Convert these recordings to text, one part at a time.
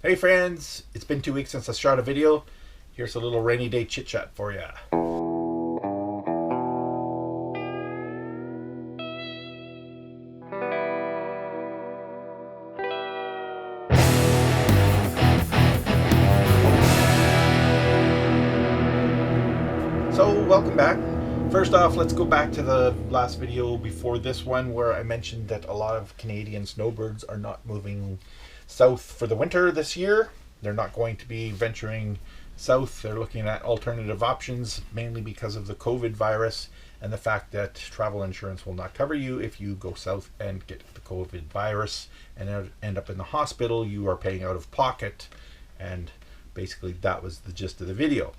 Hey friends, it's been 2 weeks since I shot a video. Here's a little rainy day chit chat for ya. So welcome back. First off, let's go back to the last video before this one where I mentioned that a lot of Canadian snowbirds are not moving south for the winter this year. They're not going to be venturing south. They're looking at alternative options, mainly because of the COVID virus and the fact that travel insurance will not cover you if you go south and get the COVID virus and end up in the hospital. You are paying out of pocket, and basically that was the gist of the video.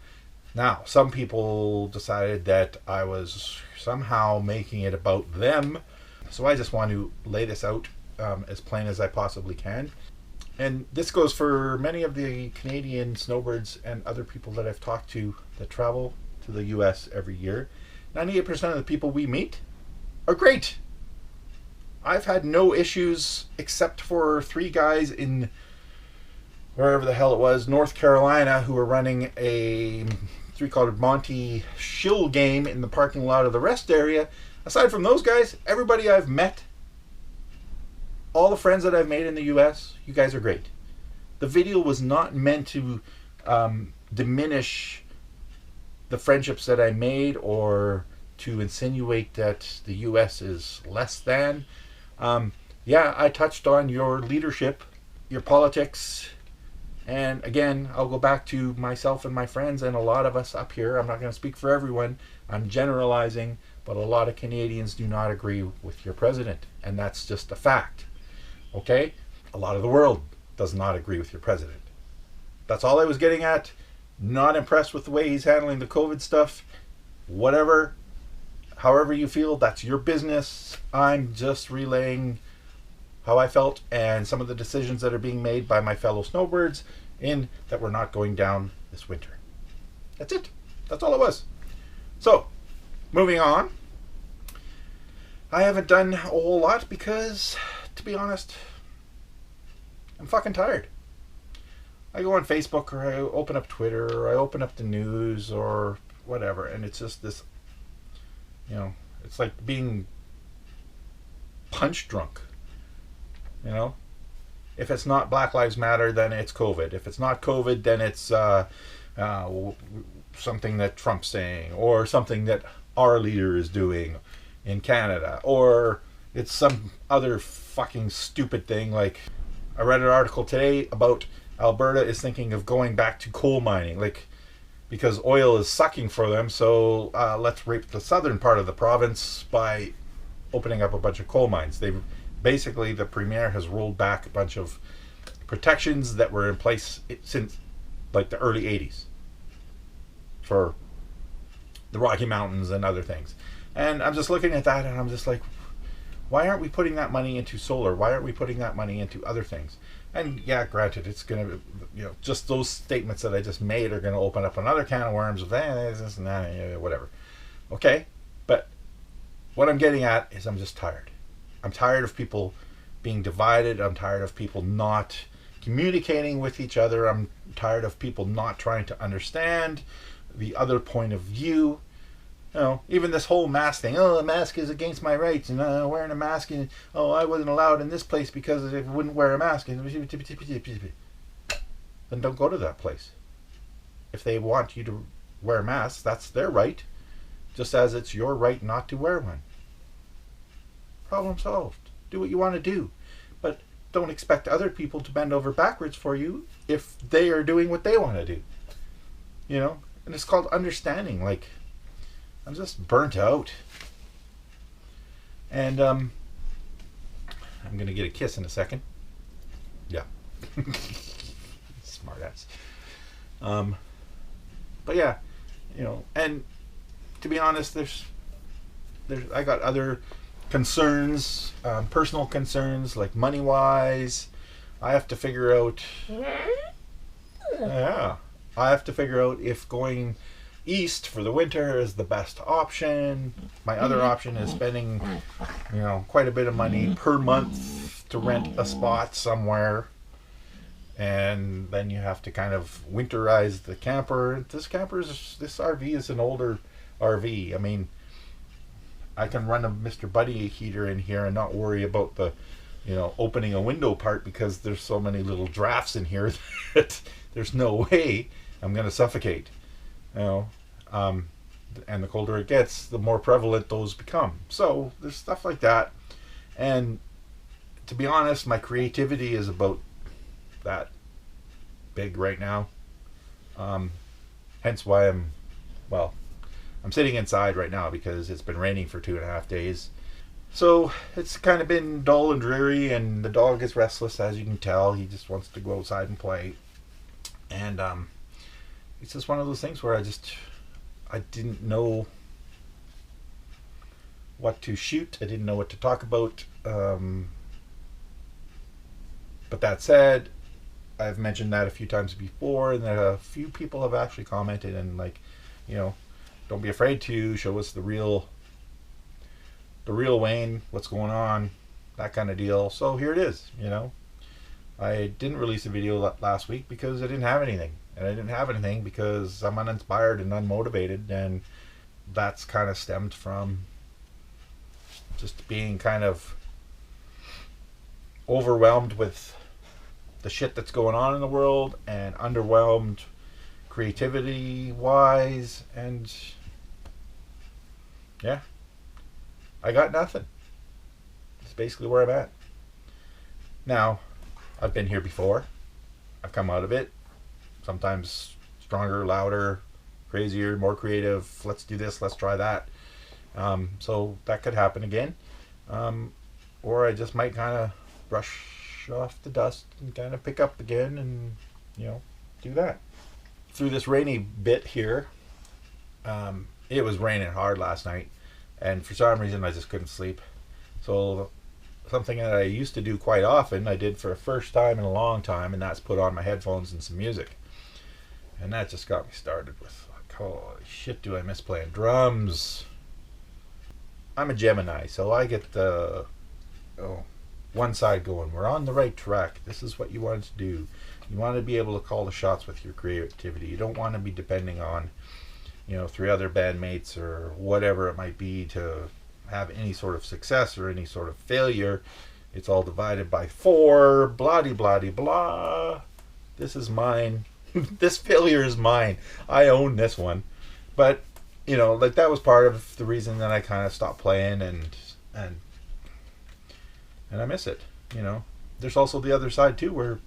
Now, some people decided that I was somehow making it about them, so I just want to lay this out as plain as I possibly can. And this goes for many of the Canadian snowbirds and other people that I've talked to that travel to the US every year. 98% of the people we meet are great. I've had no issues except for 3 guys in wherever the hell it was, North Carolina, who were running a 3-colored Monty shill game in the parking lot of the rest area. Aside from those guys, everybody I've met, all the friends that I've made in the US, you guys are great. The video was not meant to diminish the friendships that I made or to insinuate that the US is less than. Yeah, I touched on your leadership, your politics, and again, I'll go back to myself and my friends and a lot of us up here. I'm not going to speak for everyone. I'm generalizing, but a lot of Canadians do not agree with your president, and that's just a fact. Okay? A lot of the world does not agree with your president. That's all I was getting at. Not impressed with the way he's handling the COVID stuff. Whatever. However you feel, that's your business. I'm just relaying how I felt and some of the decisions that are being made by my fellow snowbirds in that we're not going down this winter. That's it. That's all it was. So, moving on. I haven't done a whole lot because, to be honest, I'm fucking tired. I go on Facebook or I open up Twitter or I open up the news or whatever, and it's just this, it's like being punch drunk. If it's not Black Lives Matter, then it's COVID. If it's not COVID, then it's something that Trump's saying, or something that our leader is doing in Canada, or it's some other fucking stupid thing. Like, I read an article today about Alberta is thinking of going back to coal mining, because oil is sucking for them, so let's rape the southern part of the province by opening up a bunch of coal mines. Basically, the Premier has rolled back a bunch of protections that were in place since the early 80s for the Rocky Mountains and other things. And I'm just looking at that and I'm just like, why aren't we putting that money into solar? Why aren't we putting that money into other things? And yeah, granted, it's going to, just those statements that I just made are going to open up another can of worms of this and that, whatever. Okay, but what I'm getting at is I'm just tired. I'm tired of people being divided. I'm tired of people not communicating with each other. I'm tired of people not trying to understand the other point of view. Even this whole mask thing. Oh, a mask is against my rights, and wearing a mask, and I wasn't allowed in this place because I wouldn't wear a mask. Then don't go to that place. If they want you to wear masks, that's their right, just as it's your right not to wear one. Problem solved. Do what you want to do, but don't expect other people to bend over backwards for you if they are doing what they want to do. And it's called understanding. I'm just burnt out, and I'm gonna get a kiss in a second. Yeah. Smart ass. But yeah, and to be honest, there's I got other concerns, personal concerns, like money wise. I have to figure out if going east for the winter is the best option. My other option is spending quite a bit of money per month to rent a spot somewhere and then you have to kind of winterize the camper. This RV is an older RV. I mean, I can run a Mr. Buddy heater in here and not worry about the, opening a window part, because there's so many little drafts in here that there's no way I'm going to suffocate. And the colder it gets, the more prevalent those become. So there's stuff like that. And to be honest, my creativity is about that big right now. Hence why I'm sitting inside right now, because it's been raining for 2.5 days. So it's kind of been dull and dreary, and the dog is restless, as you can tell. He just wants to go outside and play. And it's just one of those things where I didn't know what to shoot. I didn't know what to talk about. But that said, I've mentioned that a few times before, and that a few people have actually commented and don't be afraid to show us the real Wayne, what's going on, that kind of deal. So here it is. I didn't release a video last week because I didn't have anything. And I didn't have anything because I'm uninspired and unmotivated, and that's kind of stemmed from just being kind of overwhelmed with the shit that's going on in the world, and underwhelmed creativity wise, and yeah, I got nothing. It's basically where I'm at. Now, I've been here before. I've come out of it. Sometimes stronger, louder, crazier, more creative. Let's do this, let's try that. So that could happen again. Or I just might kind of brush off the dust and kind of pick up again and, do that. Through this rainy bit here, it was raining hard last night, and for some reason I just couldn't sleep. So something that I used to do quite often, I did for the first time in a long time, and that's put on my headphones and some music. And that just got me started with, holy shit, do I miss playing drums. I'm a Gemini, so I get the one side going, we're on the right track. This is what you want to do. You want to be able to call the shots with your creativity. You don't want to be depending on, 3 other bandmates or whatever it might be to have any sort of success or any sort of failure. It's all divided by 4, blah de blah de blah. This is mine. This failure is mine. I own this one. But that was part of the reason that I kind of stopped playing, and I miss it. There's also the other side too, where it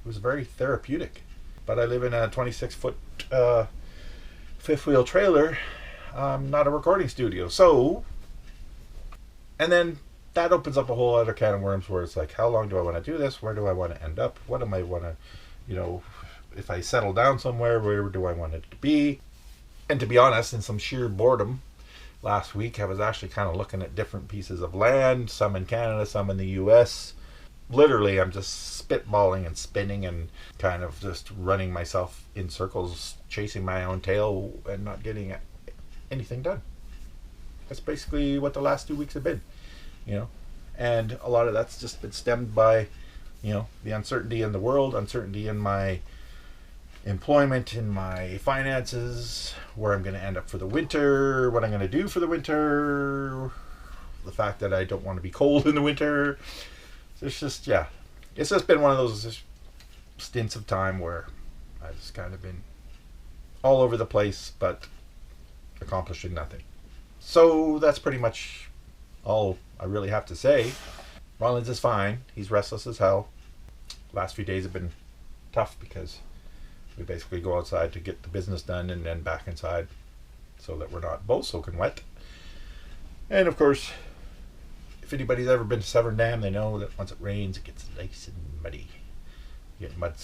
was very therapeutic. But I live in a 26-foot fifth wheel trailer, not a recording studio. So, and then that opens up a whole other can of worms, where it's like, how long do I want to do this? Where do I want to end up? What am I want to, if I settle down somewhere, where do I want it to be? And to be honest, in some sheer boredom, last week I was actually kind of looking at different pieces of land, some in Canada, some in the US. Literally, I'm just spitballing and spinning and kind of just running myself in circles, chasing my own tail and not getting anything done. That's basically what the last 2 weeks have been, and a lot of that's just been stemmed by, the uncertainty in the world, uncertainty in my employment, in my finances, where I'm going to end up for the winter, what I'm going to do for the winter, the fact that I don't want to be cold in the winter. It's just been one of those stints of time where I've just kind of been all over the place, but accomplishing nothing. So that's pretty much all I really have to say. Rollins is fine. He's restless as hell. Last few days have been tough because we basically go outside to get the business done and then back inside so that we're not both soaking wet. And of course, if anybody's ever been to Severn Dam, they know that once it rains, it gets nice and muddy. You get mud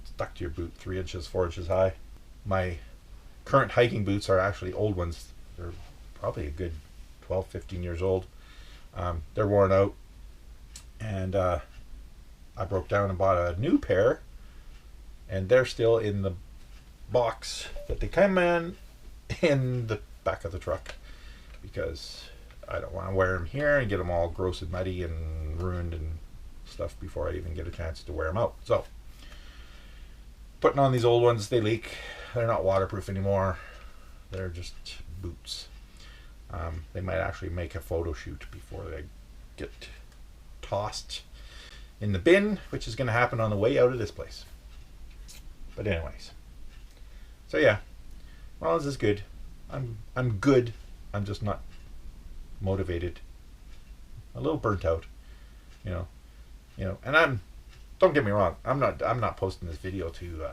stuck to your boot 3 inches, 4 inches high. My current hiking boots are actually old ones. They're probably a good 12, 15 years old. They're worn out. And I broke down and bought a new pair. And they're still in the box that they come in the back of the truck, because I don't want to wear them here and get them all gross and muddy and ruined and stuff before I even get a chance to wear them out. So putting on these old ones, they leak. They're not waterproof anymore. They're just boots. They might actually make a photo shoot before they get tossed in the bin, which is going to happen on the way out of this place. But anyways, so yeah, Rollins is good. I'm good. I'm just not motivated. A little burnt out, you know. And don't get me wrong. I'm not posting this video to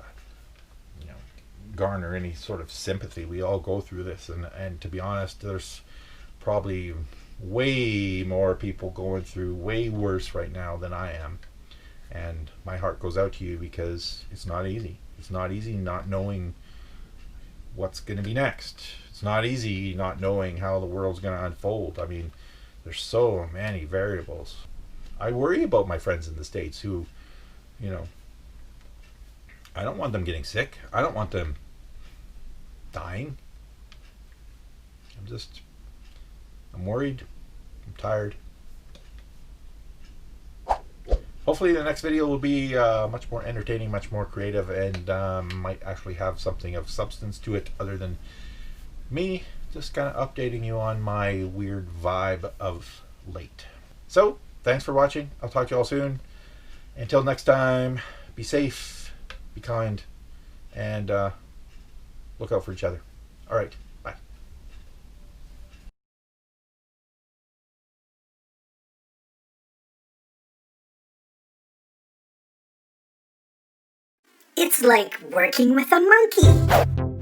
garner any sort of sympathy. We all go through this, and to be honest, there's probably way more people going through way worse right now than I am. And my heart goes out to you because it's not easy. It's not easy not knowing what's going to be next. It's not easy not knowing how the world's going to unfold. I mean, there's so many variables. I worry about my friends in the States who, I don't want them getting sick. I don't want them dying. I'm worried. I'm tired. Hopefully the next video will be much more entertaining, much more creative, and might actually have something of substance to it other than me just kind of updating you on my weird vibe of late. So, thanks for watching. I'll talk to you all soon. Until next time, be safe, be kind, and look out for each other. All right, bye. It's like working with a monkey.